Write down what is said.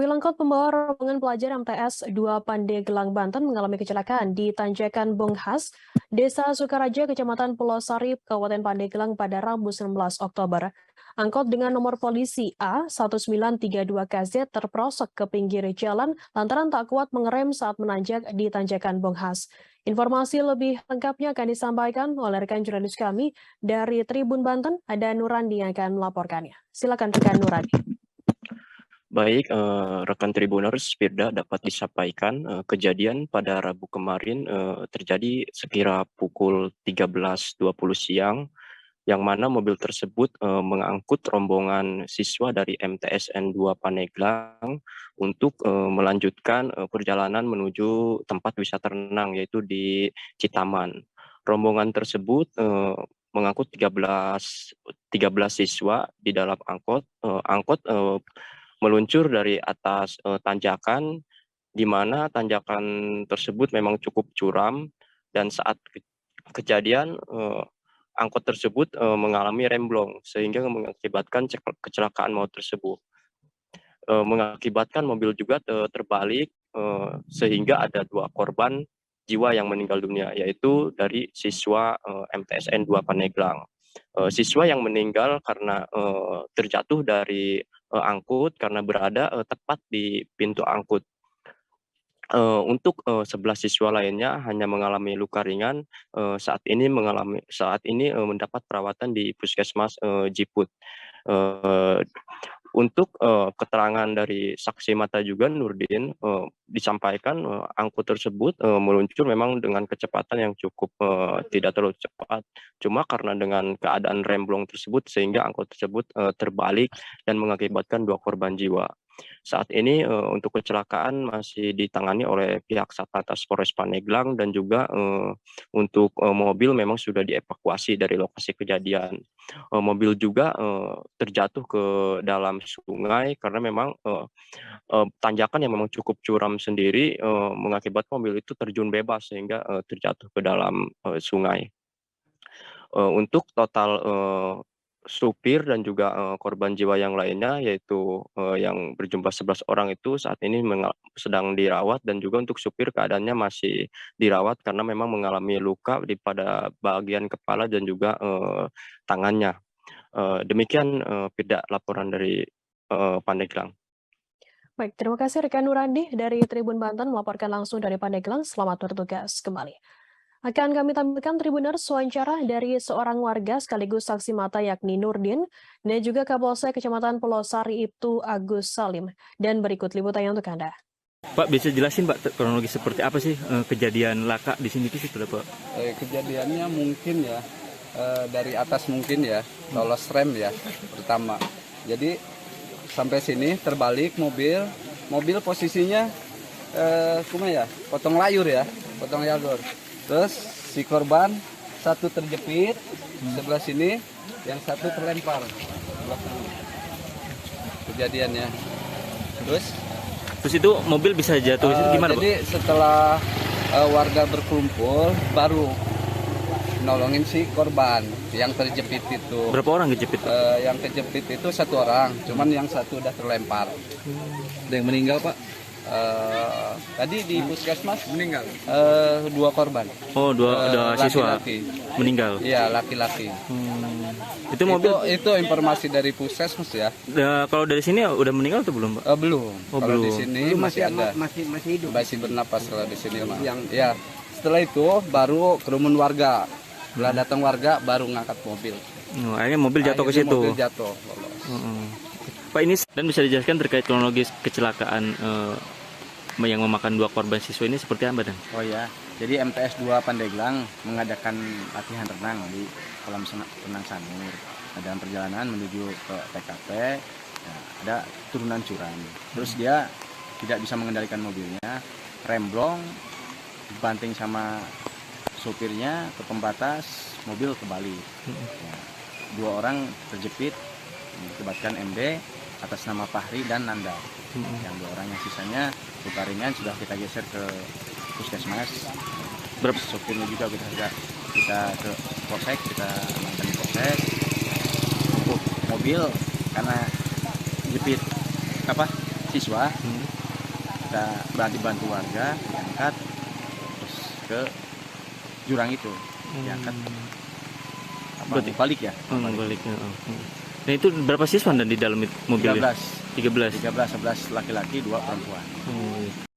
Mobil angkot pembawa rombongan pelajar MTS 2 Pandeglang, Banten mengalami kecelakaan di Tanjakan Bonghas, Desa Sukaraja, Kecamatan Pulau Sari, Kabupaten Pandeglang pada Rabu 19 Oktober. Angkot dengan nomor polisi A1932KZ terperosok ke pinggir jalan lantaran tak kuat mengerem saat menanjak di Tanjakan Bonghas. Informasi lebih lengkapnya akan disampaikan oleh rekan jurnalis kami dari Tribun Banten, ada Nurandi yang akan melaporkannya. Silakan rekan Nurandi. Baik, rekan Tribuners, Firda dapat disampaikan kejadian pada Rabu kemarin terjadi sekira pukul 13.20 siang, yang mana mobil tersebut mengangkut rombongan siswa dari MTSN 2 Pandeglang untuk melanjutkan perjalanan menuju tempat wisata renang, yaitu di Citaman. Rombongan tersebut mengangkut 13 siswa di dalam angkot. Angkot meluncur dari atas tanjakan, di mana tanjakan tersebut memang cukup curam, dan saat kejadian angkot tersebut mengalami remblong sehingga mengakibatkan kecelakaan maut tersebut. Mengakibatkan mobil juga terbalik sehingga ada 2 korban jiwa yang meninggal dunia, yaitu dari siswa MTSN 2 Pandeglang. Siswa yang meninggal karena terjatuh dari angkut karena berada tepat di pintu angkut. Untuk 11 siswa lainnya hanya mengalami luka ringan, saat ini mendapat perawatan di Puskesmas Jiput. Untuk keterangan dari saksi mata juga Nurdin, disampaikan angkut tersebut meluncur memang dengan kecepatan yang cukup tidak terlalu cepat. Cuma karena dengan keadaan remblong tersebut sehingga angkut tersebut terbalik dan mengakibatkan 2 korban jiwa. Saat ini untuk kecelakaan masih ditangani oleh pihak Satlantas Polres Pandeglang, dan juga untuk mobil memang sudah dievakuasi dari lokasi kejadian. Mobil juga terjatuh ke dalam sungai karena memang tanjakan yang memang cukup curam sendiri mengakibatkan mobil itu terjun bebas sehingga terjatuh ke dalam sungai. Untuk total supir dan juga korban jiwa yang lainnya, yaitu yang berjumlah 11 orang itu saat ini sedang dirawat, dan juga untuk supir keadaannya masih dirawat karena memang mengalami luka pada bagian kepala dan juga tangannya. Demikian Firda, laporan dari Pandeglang. Baik, terima kasih rekan Nurandi dari Tribun Banten melaporkan langsung dari Pandeglang. Selamat bertugas kembali. Akan kami tampilkan Tribuners wawancara dari seorang warga sekaligus saksi mata yakni Nurdin dan juga Kapolsek Kecamatan Pulau Sari Ibtu Agus Salim. Dan berikut liputannya untuk Anda. Pak, bisa jelasin Pak kronologi seperti apa sih kejadian laka di sini itu Pak? Kejadiannya mungkin ya dari atas mungkin ya, lolos rem ya pertama. Jadi sampai sini terbalik mobil posisinya potong layur. Terus si korban satu terjepit sebelah sini, yang satu terlempar sebelah sini. Kejadiannya. Terus itu mobil bisa jatuh gimana, Pak? Jadi setelah warga berkumpul baru nolongin si korban yang terjepit itu. Berapa orang kejepit? Yang kejepit itu 1 orang, cuman yang satu udah terlempar. Ada yang meninggal, Pak? Tadi di puskesmas meninggal 2 korban. Oh, dua siswa laki-laki meninggal. Iya, laki-laki. Itu mobil itu informasi dari puskesmas ya. Kalau dari sini udah meninggal atau belum, Pak? Belum. Oh, kalau belum. di sini masih ada. Masih hidup. Masih bernapas kalau di sini mah. Ya. Setelah itu baru kerumun warga. Setelah datang warga baru ngangkat mobil. Akhirnya mobil jatuh ke situ. Mobil jatuh. Pak, ini dan bisa dijelaskan terkait kronologis kecelakaan yang memakan 2 korban siswa ini seperti apa, Dan? Oh ya, jadi MTS 2 Pandeglang mengadakan latihan renang di kolam renang Sanur. Nah, dalam perjalanan menuju ke TKP, ada turunan curam. Terus dia tidak bisa mengendalikan mobilnya, remblong, dibanting sama sopirnya ke pembatas, mobil kebalik. 2 orang terjepit, mengakibatkan MD atas nama Fahri dan Nanda. Yang 2 orang yang sisanya luka ringan sudah kita geser ke puskesmas. Sopirnya juga kita ke polsek, kita amankan di polsek. Untuk mobil karena jepit siswa. Kita bantu warga diangkat terus ke jurang itu, diangkat Berarti- balik ya. Balik. Nah itu berapa siswa dan di dalam mobil? 13 13. 11 laki-laki 2 perempuan. Oh, iya.